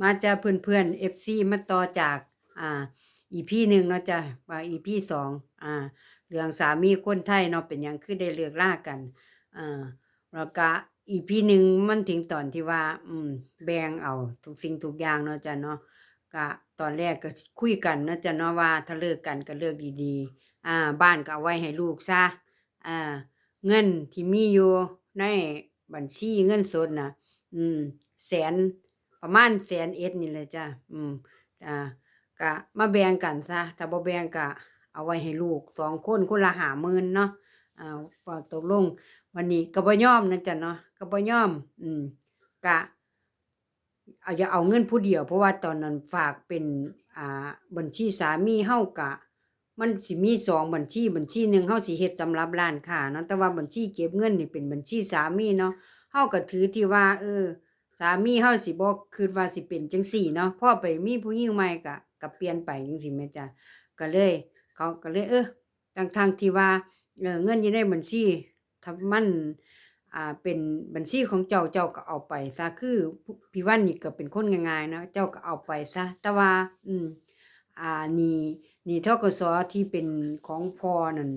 มาจ้ะเพื่อนๆ FC มาต่อจากอ่า EP 1เนาะจ้ะว่า EP 2เรื่องสามีคนไทยเนาะเป็นหยังคือได้เลิกลากันอ่าแล้วก็ EP 1มันถึงตอนที่ว่าแบ่งเอาทุกสิ่งทุกอย่างเนาะจ้ะเนาะก็ตอนแรกก็คุยกันเนาะจ้ะเนาะว่าถ้าเลิกกันก็เลิกดีๆบ้านก็เอาไว้ให้ลูกซะอ่าเงินที่มีอยู่ในบัญชีเงินสดน่ะแสน ประมาณ100,000นี่แหละจ้ะอ่าก็มาแบ่งกันซะถ้าบ่แบ่งก็เอาไว้ให้ลูก2คนคนละ50,000เนาะก็ตกลงวันนี้ก็บ่ยอมนะจ๊ะเนาะก็บ่ยอมก็อย่าเอาเงินผู้เดียวเพราะว่าตอนนั้นฝากเป็นบัญชีสามีเฮาก็มันสิมี2บัญชีบัญชีหนึ่งเฮาสิเฮ็ดสำหรับร้านค้าเนาะแต่ว่าบัญชีเก็บเงินนี่เป็นบัญชีสามีเนาะเฮาก็ถือที่ว่าสามีเฮาสิบ่คิดว่าสิเป็นจังซี้เนาะพอไปมีผู้หญิงใหม่ก็เปลี่ยนไปจังซี้แหมจ้ะก็เลยเขาก็เลยทั้งๆที่ว่าเงินอยู่ในบัญชีถ้ามันเป็นบัญชีของเจ้าเจ้าก็เอาไปซะคือพี่วันนี่ก็เป็นคนง่ายๆเนาะเจ้าก็เอาไปซะแต่ว่าหนี้ธกสที่เป็นของพ่อนั่น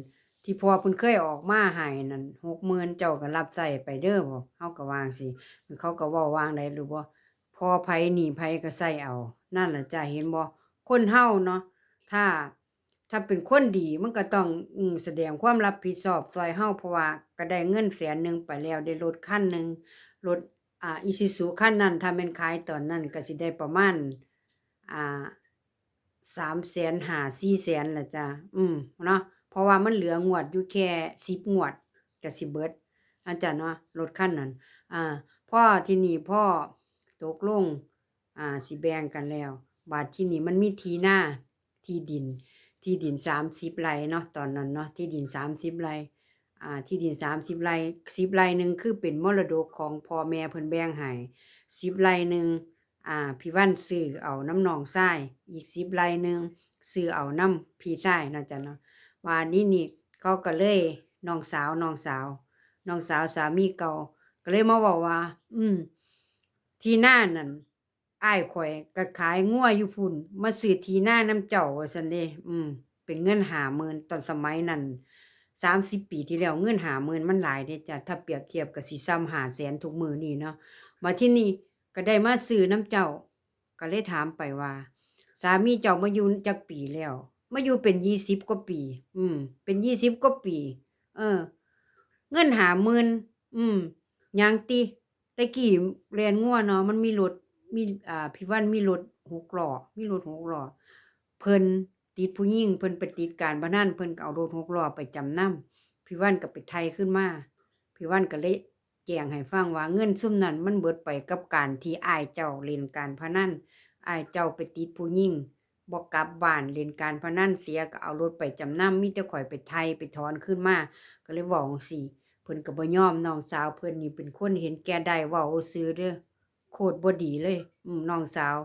ที่พ่อเพิ่นเคยออกมาให้นั่น60,000เจ้าก็รับใช้ไปเด้อบ่เฮาก็ว่าจั่งซี้เขาก็เว้าว่าจั่งใดรู้บ่พ่อไผหนี้ไผก็ใช้เอานั่นล่ะจ้ะเห็นบ่คนเฮาเนาะถ้าเป็นคนดีมันก็ต้องแสดงความรับผิดชอบช่วยเฮาเพราะว่าก็ได้เงิน100,000ไปแล้วได้รถคันหนึ่งรถIsuzu คันนั้นถ้าแม่นขายตอนนั้นก็สิได้ประมาณอ่า350,000 400,000ล่ะจ้ะเนาะเพราะว่ามันเหลืองวดอยู่แค่10งวดก็สิเบิดจ้ะเนาะรถคันนั้นอ่าพอทีนี้พ่อตกลงสิแบ่งกันแล้วบัดทีนี้มันมีที่นาที่ดิน30ไร่เนาะตอนนั้นเนาะที่ดิน30ไร่ที่ดิน30ไร่10ไร่หนึ่งคือเป็นมรดกของพ่อแม่เพิ่นแบ่งให้10ไร่หนึ่งพี่วันซื้อเอานำน้องชายอีก10ไร่หนึ่งซื้อเอานำพี่ชายเนาะจ้ะเนาะว่านี่เขาก็เลยน้องสาวสามีเก่าก็เลยมาเว้าว่าที่นานั่นอ้ายข้อยก็ขายงัวอยู่พู้นมาซื้อที่นานำเจ้าว่าซั่นเด้เป็นเงิน50,000ตอนสมัยนั้น30ปีที่แล้วเงิน50,000มันหลายเดะจ้ะถ้าเปรียบเทียบก็สิส่ำ500,000ทุกมื้อนี้เนาะบัดทีนี้ก็ได้มาซื้อนำเจ้าก็เลยถามไปว่าสามีเจ้ามาอยู่จักปีแล้วมาอยู่เป็น20กว่าปีเป็น20กว่าปีเออเงิน50,000หยังติแต่กี้แล่นงัวเนาะมันมีรถมีพี่วันมีรถหกล้อเพิ่นติดผู้หญิงเพิ่นไปติดการพนันเพิ่นก็เอารถหกล้อไปจำนำพี่วันก็ไปไถขึ้นมาพี่วันก็เลยแจ้งให้ฟังว่าเงินซุมนั้นมันเบิดไปกับการที่อ้ายเจ้าเล่นการพนันอ้ายเจ้าไปติดผู้หญิงบ่กลับบ้านเล่นการพนันเสียก็เอารถไปจำนำมีแต่ข้อยไปไถไปถอนคืนมาก็เลยเว้าจั่งซี้เพิ่นก็บ่ยอมน้องสาวเพิ่นนี่เป็นคนเห็นแก่ได้เว้าซื่อเด้อโคตรบ่ดีเลยน้องสาว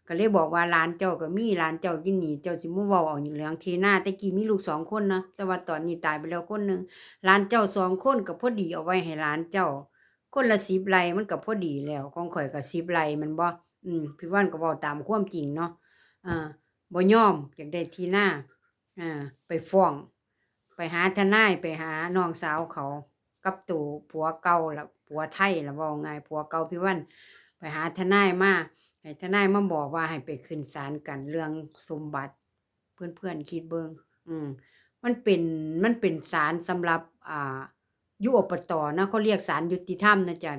ก็เลยบอกว่าหลานเจ้าก็มีหลานเจ้าอยู่นี่เจ้าสิมาเว้าเอาหยังเรื่องที่นาแต่กี้มีลูก2คนนะแต่ว่าตอนนี้ตายไปแล้วคนหนึ่งหลานเจ้า2คนก็พอดีเอาไว้ให้หลานเจ้าคนละ10ไร่มันก็พอดีแล้วของข้อยก็10ไร่แม่นบ่พี่วันก็เว้าตามความจริงเนาะอาบ่ยอมอยากได้ที่นาไปฟ้องไปหาทนายไปหาน้องสาวเขากับตัวผัวเก่าล่ะผัวไทยล่ะเว้าง่ายผัวเก่าพี่วันไปหาทนายมา ให้ทนายมาบอกว่าให้ไปขึ้นศาลกันเรื่องสมบัติเพื่อนๆคิดเบิ่งอืมมันเป็นศาลสำหรับอยู่อบตนะเขาเรียกศาลยุติธรรมนะจ๊ะ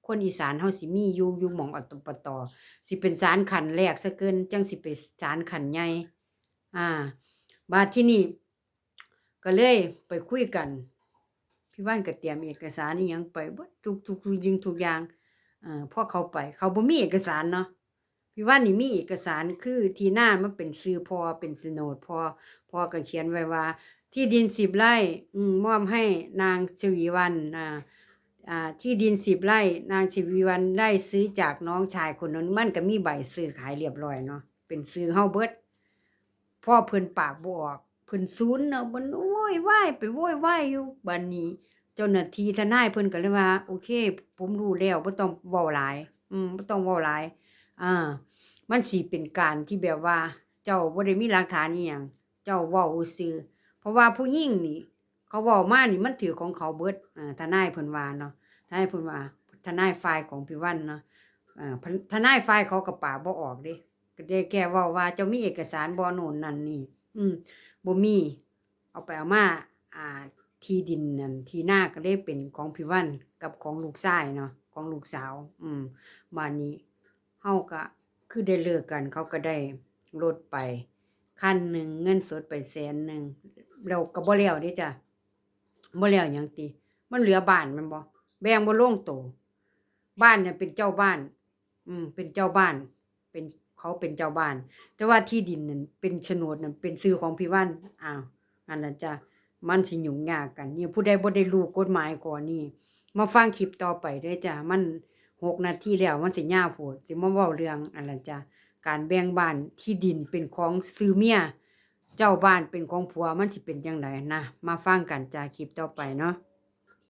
คนอีสานเฮาสิมีอยู่หม้องอบตสิเป็นศาลขั้นแรกซะเกินจังสิไปศาลขั้นใหญ่อาบัดทีนี้ก็เลยไปคุยกันพี่ว่านก็เตรียมเอกสารอิหยังไปเบิดทุกสิ่งทุกอย่างพอเขาไปเขาบ่มีเอกสารเนาะ พี่ว่านี่มีเอกสารคือที่นามันเป็นชื่อพ่อเป็นโฉนดพ่อก็เขียนไว้ว่าที่ดิน10ไร่มอบให้นางชวีวรรณที่ดิน10ไร่นางชวีวรรณได้ซื้อจากน้องชายคนนั้นมันก็มีใบซื้อขายเรียบร้อยเนาะเป็นชื่อเฮาเบิดพ่อเพิ่นปากบ่ออกเพิ่นสูนเนาะเพิ่นโวยวายไปโวยวายอยู่บัดนี้เจ้าหน้าที่ทนายเพิ่นก็เลยว่าโอเคผมรู้แล้วบ่ต้องเว้าหลายบ่ต้องเว้าหลาย อามันสิเป็นการที่แบบว่าเจ้าบ่ได้มีหลักฐานอิหยังเจ้าเว้าซื่อๆเพราะว่าผู้หญิงนี่เขาเว้ามานี่มันถือของเขาเบิดทนายเพิ่นว่าเนาะทนายเพิ่นว่าทนายฝ่ายของพี่วันเนาะทนายฝ่ายเขาก็ปากบ่ออกเดะก็ได้แค่เว้าว่าเจ้ามีเอกสารบ่โน่นนั่นนี่อืมบ่มีเอาไปเอามาอ่าที่ดินนั่นที่นาก็เลยเป็นของพี่วันกับของลูกชายเนาะของลูกสาวบัดนี้ เฮาก็คือได้เลิกกันเขาก็ได้รถไปคันหนึ่งเงินสดไป100,000แล้วก็บ่แล้วเดะจ้ะบ่แล้วหยังติมันเหลือบ้านแม่นบ่แบ่งบ่ลงโตบ้านน่ะเป็นเจ้าบ้านเป็นเจ้าบ้านเป็นเขาเป็นเจ้าบ้านแต่ว่าที่ดินนั่นเป็นโฉนดนั่นเป็นชื่อของพี่วันอ้าวนั่นล่ะจ้ะมันสิยุ่งยากกันเนี่ยผู้ใดบ่ได้รู้กฎหมายข้อนี้มาฟังคลิปต่อไปเด้อจ้ะมัน 6 นาทีแล้วมันสิยาวโพดสิมาเว้าเรื่องอันนั้นจ้ะการแบ่งบ้านที่ดินเป็นของซื้อเมียเจ้าบ้านเป็นของผัวมันสิเป็นจั่งใดนะมาฟังกันจ้ะคลิปต่อไปเนาะ